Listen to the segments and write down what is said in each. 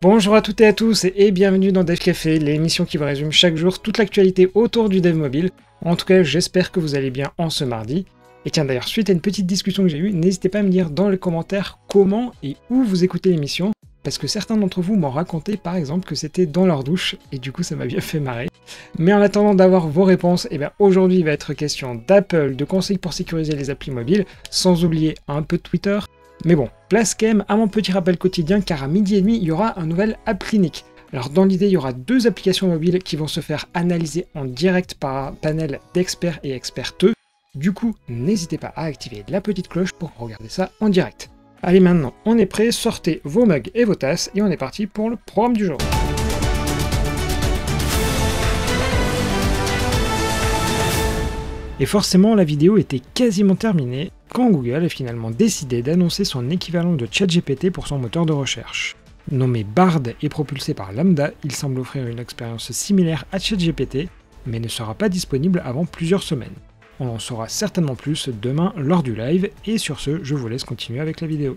Bonjour à toutes et à tous et bienvenue dans Dev Café, l'émission qui vous résume chaque jour toute l'actualité autour du dev mobile. En tout cas, j'espère que vous allez bien en ce mardi. Et tiens d'ailleurs, suite à une petite discussion que j'ai eue, n'hésitez pas à me dire dans les commentaires comment et où vous écoutez l'émission, parce que certains d'entre vous m'ont raconté par exemple que c'était dans leur douche, et du coup ça m'a bien fait marrer. Mais en attendant d'avoir vos réponses, aujourd'hui il va être question d'Apple, de conseils pour sécuriser les applis mobiles, sans oublier un peu de Twitter. Mais bon, place quand même à mon petit rappel quotidien car à 12h30 il y aura un nouvel App Clinic. Alors dans l'idée il y aura deux applications mobiles qui vont se faire analyser en direct par un panel d'experts et experteux. Du coup, n'hésitez pas à activer la petite cloche pour regarder ça en direct. Allez maintenant, on est prêt, sortez vos mugs et vos tasses et on est parti pour le programme du jour. Et forcément, la vidéo était quasiment terminée quand Google a finalement décidé d'annoncer son équivalent de ChatGPT pour son moteur de recherche. Nommé Bard et propulsé par Lambda, il semble offrir une expérience similaire à ChatGPT, mais ne sera pas disponible avant plusieurs semaines. On en saura certainement plus demain lors du live, et sur ce, je vous laisse continuer avec la vidéo.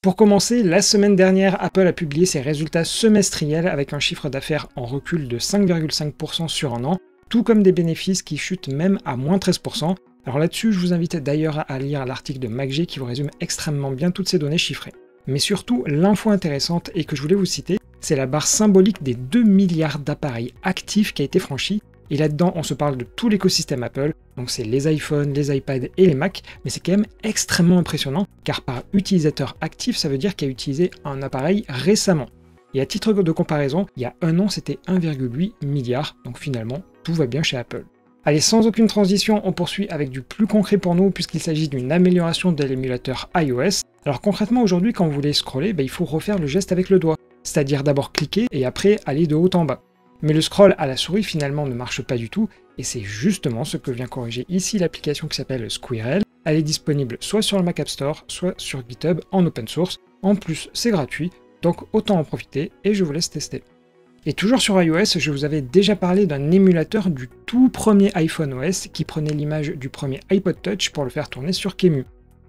Pour commencer, la semaine dernière, Apple a publié ses résultats semestriels avec un chiffre d'affaires en recul de 5,5% sur un an, tout comme des bénéfices qui chutent même à moins 13%. Alors là-dessus, je vous invite d'ailleurs à lire l'article de MacG qui vous résume extrêmement bien toutes ces données chiffrées. Mais surtout, l'info intéressante et que je voulais vous citer, c'est la barre symbolique des 2 milliards d'appareils actifs qui a été franchie. Et là-dedans, on se parle de tout l'écosystème Apple, donc c'est les iPhones, les iPads et les Mac, mais c'est quand même extrêmement impressionnant, car par utilisateur actif, ça veut dire qu'il a utilisé un appareil récemment. Et à titre de comparaison, il y a un an, c'était 1,8 milliard, donc finalement, tout va bien chez Apple. Allez, sans aucune transition, on poursuit avec du plus concret pour nous, puisqu'il s'agit d'une amélioration de l'émulateur iOS. Alors concrètement, aujourd'hui, quand vous voulez scroller, il faut refaire le geste avec le doigt, c'est-à-dire d'abord cliquer et après aller de haut en bas. Mais le scroll à la souris finalement ne marche pas du tout, et c'est justement ce que vient corriger ici l'application qui s'appelle Squirrel. Elle est disponible soit sur le Mac App Store, soit sur GitHub en open source. En plus, c'est gratuit, donc autant en profiter, et je vous laisse tester. Et toujours sur iOS, je vous avais déjà parlé d'un émulateur du tout premier iPhone OS qui prenait l'image du premier iPod Touch pour le faire tourner sur QEMU.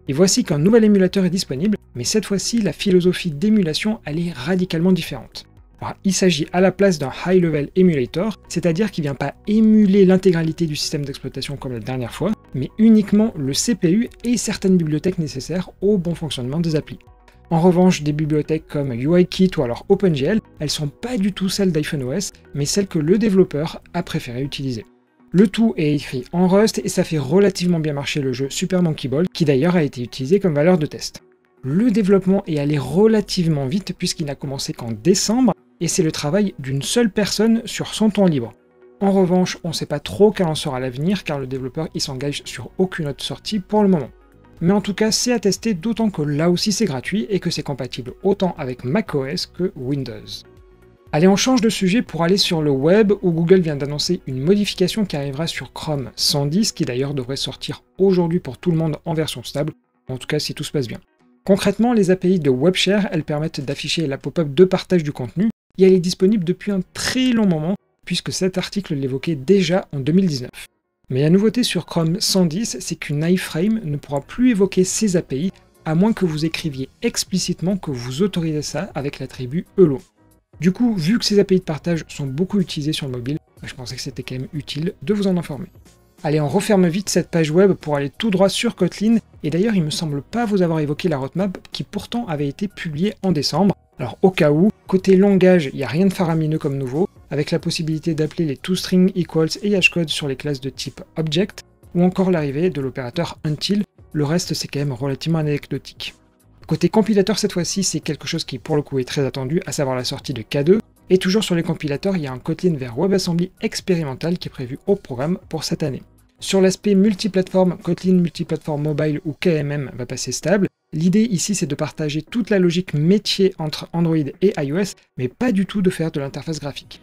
Et voici qu'un nouvel émulateur est disponible, mais cette fois-ci, la philosophie d'émulation, elle est radicalement différente. Alors, il s'agit à la place d'un High Level Emulator, c'est-à-dire qu'il ne vient pas émuler l'intégralité du système d'exploitation comme la dernière fois, mais uniquement le CPU et certaines bibliothèques nécessaires au bon fonctionnement des applis. En revanche, des bibliothèques comme UIKit ou alors OpenGL, elles sont pas du tout celles d'iPhone OS, mais celles que le développeur a préféré utiliser. Le tout est écrit en Rust et ça fait relativement bien marcher le jeu Super Monkey Ball, qui d'ailleurs a été utilisé comme valeur de test. Le développement est allé relativement vite puisqu'il n'a commencé qu'en décembre, et c'est le travail d'une seule personne sur son temps libre. En revanche, on ne sait pas trop quel en sera l'avenir car le développeur il s'engage sur aucune autre sortie pour le moment. Mais en tout cas, c'est à tester, d'autant que là aussi c'est gratuit et que c'est compatible autant avec macOS que Windows. Allez, on change de sujet pour aller sur le web où Google vient d'annoncer une modification qui arrivera sur Chrome 110, qui d'ailleurs devrait sortir aujourd'hui pour tout le monde en version stable, en tout cas si tout se passe bien. Concrètement, les API de WebShare, elles permettent d'afficher la pop-up de partage du contenu, et elle est disponible depuis un très long moment, puisque cet article l'évoquait déjà en 2019. Mais la nouveauté sur Chrome 110, c'est qu'une iframe ne pourra plus évoquer ces API, à moins que vous écriviez explicitement que vous autorisez ça avec l'attribut hello. Du coup, vu que ces API de partage sont beaucoup utilisées sur le mobile, je pensais que c'était quand même utile de vous en informer. Allez, on referme vite cette page web pour aller tout droit sur Kotlin, et d'ailleurs il me semble pas vous avoir évoqué la roadmap qui pourtant avait été publiée en décembre. Alors au cas où, côté langage, il n'y a rien de faramineux comme nouveau, avec la possibilité d'appeler les toString, equals et hashcode sur les classes de type object, ou encore l'arrivée de l'opérateur until, le reste c'est quand même relativement anecdotique. Côté compilateur cette fois-ci, c'est quelque chose qui pour le coup est très attendu, à savoir la sortie de K2, et toujours sur les compilateurs, il y a un Kotlin vers WebAssembly expérimental qui est prévu au programme pour cette année. Sur l'aspect multiplateforme, Kotlin Multiplateforme Mobile ou KMM va passer stable. L'idée ici c'est de partager toute la logique métier entre Android et iOS, mais pas du tout de faire de l'interface graphique.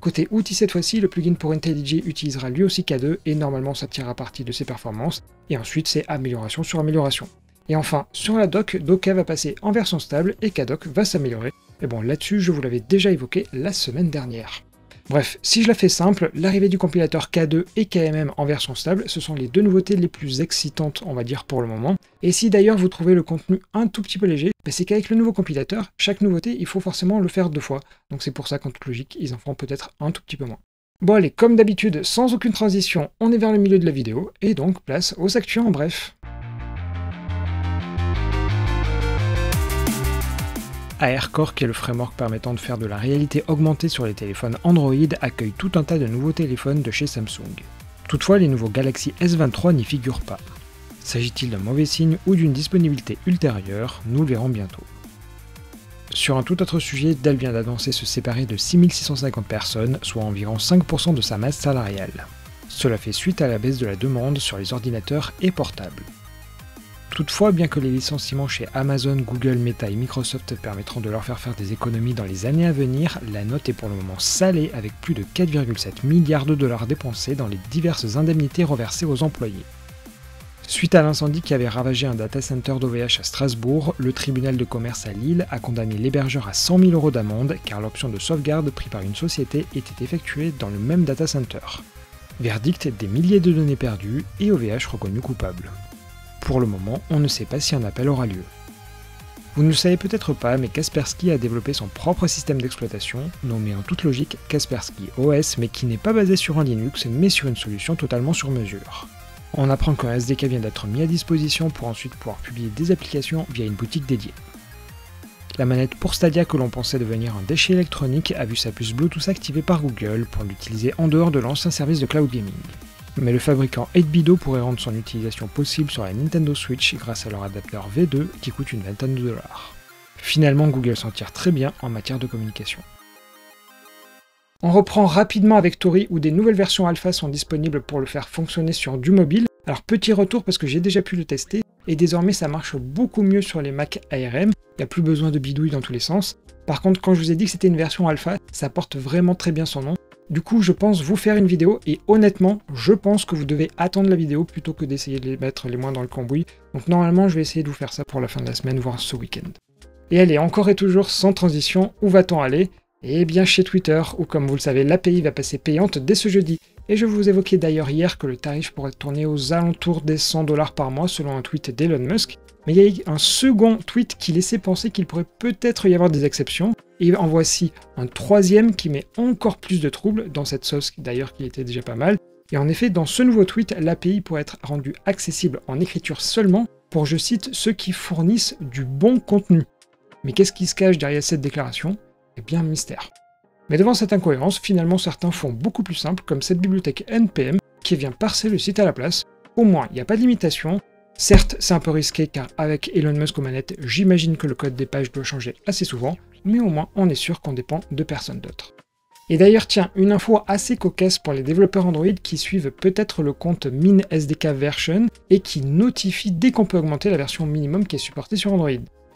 Côté outils cette fois-ci, le plugin pour IntelliJ utilisera lui aussi K2 et normalement ça tirera parti de ses performances, et ensuite c'est amélioration sur amélioration. Et enfin, sur la doc, Doka va passer en version stable et Kdoc va s'améliorer, Et bon, là-dessus, je vous l'avais déjà évoqué la semaine dernière. Bref, si je la fais simple, l'arrivée du compilateur K2 et KMM en version stable, ce sont les deux nouveautés les plus excitantes, on va dire, pour le moment. Et si d'ailleurs vous trouvez le contenu un tout petit peu léger, c'est qu'avec le nouveau compilateur, chaque nouveauté, il faut forcément le faire 2 fois. Donc c'est pour ça qu'en toute logique, ils en feront peut-être un tout petit peu moins. Bon allez, comme d'habitude, sans aucune transition, on est vers le milieu de la vidéo, et donc place aux actus en bref. ARCore, qui est le framework permettant de faire de la réalité augmentée sur les téléphones Android, accueille tout un tas de nouveaux téléphones de chez Samsung. Toutefois, les nouveaux Galaxy S23 n'y figurent pas. S'agit-il d'un mauvais signe ou d'une disponibilité ultérieure? Nous le verrons bientôt. Sur un tout autre sujet, Dell vient d'annoncer se séparer de 6650 personnes, soit environ 5% de sa masse salariale. Cela fait suite à la baisse de la demande sur les ordinateurs et portables. Toutefois, bien que les licenciements chez Amazon, Google, Meta et Microsoft permettront de leur faire des économies dans les années à venir, la note est pour le moment salée avec plus de 4,7 milliards de dollars dépensés dans les diverses indemnités reversées aux employés. Suite à l'incendie qui avait ravagé un data center d'OVH à Strasbourg, le tribunal de commerce à Lille a condamné l'hébergeur à 100 000 € d'amende car l'option de sauvegarde prise par une société était effectuée dans le même data center. Verdict, des milliers de données perdues et OVH reconnu coupable. Pour le moment, on ne sait pas si un appel aura lieu. Vous ne le savez peut-être pas, mais Kaspersky a développé son propre système d'exploitation, nommé en toute logique Kaspersky OS, mais qui n'est pas basé sur un Linux, mais sur une solution totalement sur mesure. On apprend qu'un SDK vient d'être mis à disposition pour ensuite pouvoir publier des applications via une boutique dédiée. La manette pour Stadia que l'on pensait devenir un déchet électronique a vu sa puce Bluetooth activée par Google pour l'utiliser en dehors de l'ancien service de cloud gaming. Mais le fabricant 8BitDo pourrait rendre son utilisation possible sur la Nintendo Switch grâce à leur adapteur V2 qui coûte une vingtaine de dollars. Finalement, Google s'en tire très bien en matière de communication. On reprend rapidement avec Tori où des nouvelles versions alpha sont disponibles pour le faire fonctionner sur du mobile. Alors petit retour parce que j'ai déjà pu le tester et désormais ça marche beaucoup mieux sur les Mac ARM, il n'y a plus besoin de bidouilles dans tous les sens. Par contre quand je vous ai dit que c'était une version alpha, ça porte vraiment très bien son nom. Du coup, je pense vous faire une vidéo et honnêtement, je pense que vous devez attendre la vidéo plutôt que d'essayer de les mettre les mains dans le cambouis. Donc normalement, je vais essayer de vous faire ça pour la fin de la semaine, voire ce week-end. Et allez, encore et toujours sans transition, où va-t-on aller? Eh bien chez Twitter, où comme vous le savez, l'API va passer payante dès ce jeudi. Et je vous évoquais d'ailleurs hier que le tarif pourrait tourner aux alentours des 100 $ par mois selon un tweet d'Elon Musk. Mais il y a eu un second tweet qui laissait penser qu'il pourrait peut-être y avoir des exceptions. Et en voici un troisième qui met encore plus de troubles dans cette sauce d'ailleurs qui était déjà pas mal. Et en effet, dans ce nouveau tweet, l'API pourrait être rendue accessible en écriture seulement pour, je cite, ceux qui fournissent du bon contenu. Mais qu'est-ce qui se cache derrière cette déclaration? Eh bien, mystère. Mais devant cette incohérence, finalement certains font beaucoup plus simple, comme cette bibliothèque NPM qui vient parser le site à la place. Au moins, il n'y a pas de limitation. Certes, c'est un peu risqué car avec Elon Musk aux manettes, j'imagine que le code des pages doit changer assez souvent, mais au moins on est sûr qu'on dépend de personne d'autre. Et d'ailleurs, tiens, une info assez cocasse pour les développeurs Android qui suivent peut-être le compte min_sdk_version et qui notifient dès qu'on peut augmenter la version minimum qui est supportée sur Android.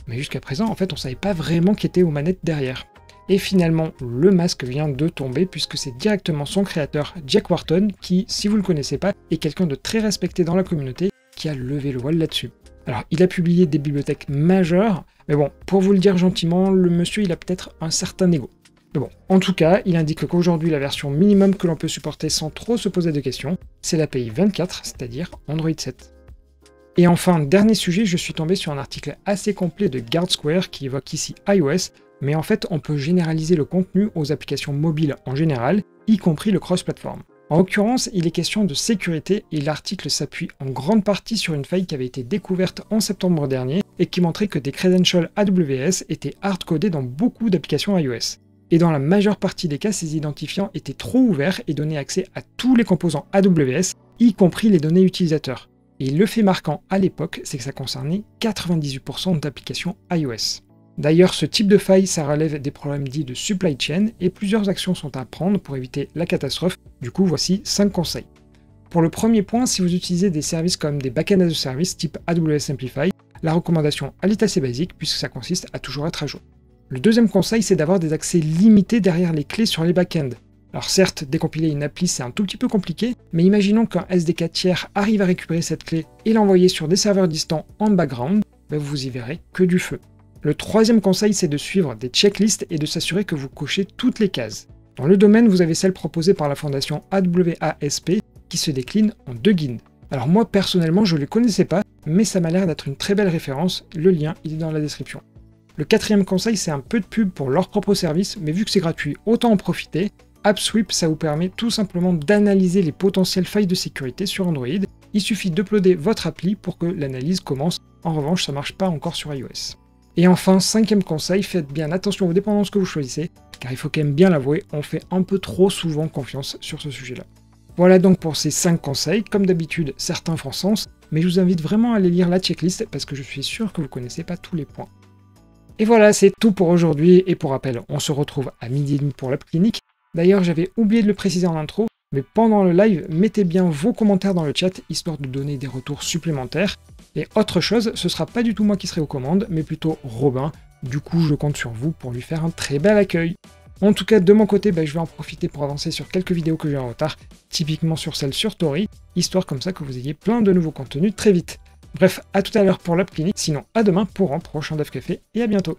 Mais jusqu'à présent, en fait, on ne savait pas vraiment qui était aux manettes derrière. Et finalement, le masque vient de tomber puisque c'est directement son créateur, Jack Wharton, qui, si vous ne le connaissez pas, est quelqu'un de très respecté dans la communauté, qui a levé le voile là-dessus. Alors, il a publié des bibliothèques majeures, mais bon, pour vous le dire gentiment, le monsieur, il a peut-être un certain ego. Mais bon, en tout cas, il indique qu'aujourd'hui, la version minimum que l'on peut supporter sans trop se poser de questions, c'est l'API 24, c'est-à-dire Android 7. Et enfin, dernier sujet, je suis tombé sur un article assez complet de GuardSquare qui évoque ici iOS, mais en fait, on peut généraliser le contenu aux applications mobiles en général, y compris le cross-platform. En l'occurrence, il est question de sécurité et l'article s'appuie en grande partie sur une faille qui avait été découverte en septembre dernier et qui montrait que des credentials AWS étaient hard-codés dans beaucoup d'applications iOS. Et dans la majeure partie des cas, ces identifiants étaient trop ouverts et donnaient accès à tous les composants AWS, y compris les données utilisateurs. Et le fait marquant à l'époque, c'est que ça concernait 98% d'applications iOS. D'ailleurs, ce type de faille, ça relève des problèmes dits de supply chain et plusieurs actions sont à prendre pour éviter la catastrophe. Du coup, voici 5 conseils. Pour le premier point, si vous utilisez des services comme des backend as a service type AWS Amplify, la recommandation elle est assez basique puisque ça consiste à toujours être à jour. Le deuxième conseil, c'est d'avoir des accès limités derrière les clés sur les backends. Alors certes, décompiler une appli c'est un tout petit peu compliqué, mais imaginons qu'un SDK tiers arrive à récupérer cette clé et l'envoyer sur des serveurs distants en background, vous y verrez que du feu. Le troisième conseil, c'est de suivre des checklists et de s'assurer que vous cochez toutes les cases. Dans le domaine, vous avez celle proposée par la fondation AWASP qui se décline en 2 guides. Alors moi personnellement je ne les connaissais pas, mais ça m'a l'air d'être une très belle référence, le lien il est dans la description. Le quatrième conseil, c'est un peu de pub pour leur propre service, mais vu que c'est gratuit, autant en profiter. AppSweep, ça vous permet tout simplement d'analyser les potentielles failles de sécurité sur Android. Il suffit d'uploader votre appli pour que l'analyse commence. En revanche, ça ne marche pas encore sur iOS. Et enfin, cinquième conseil, faites bien attention aux dépendances que vous choisissez, car il faut quand même bien l'avouer, on fait un peu trop souvent confiance sur ce sujet-là. Voilà donc pour ces 5 conseils. Comme d'habitude, certains font sens, mais je vous invite vraiment à aller lire la checklist parce que je suis sûr que vous ne connaissez pas tous les points. Et voilà, c'est tout pour aujourd'hui, et pour rappel, on se retrouve à 12h30 pour l'App Clinique. D'ailleurs, j'avais oublié de le préciser en intro, mais pendant le live, mettez bien vos commentaires dans le chat, histoire de donner des retours supplémentaires. Et autre chose, ce sera pas du tout moi qui serai aux commandes, mais plutôt Robin. Du coup, je compte sur vous pour lui faire un très bel accueil. En tout cas, de mon côté, je vais en profiter pour avancer sur quelques vidéos que j'ai en retard, typiquement sur celle sur Tori, histoire comme ça que vous ayez plein de nouveaux contenus très vite. Bref, à tout à l'heure pour l'App Clinique, sinon à demain pour un prochain Dev Café, et à bientôt.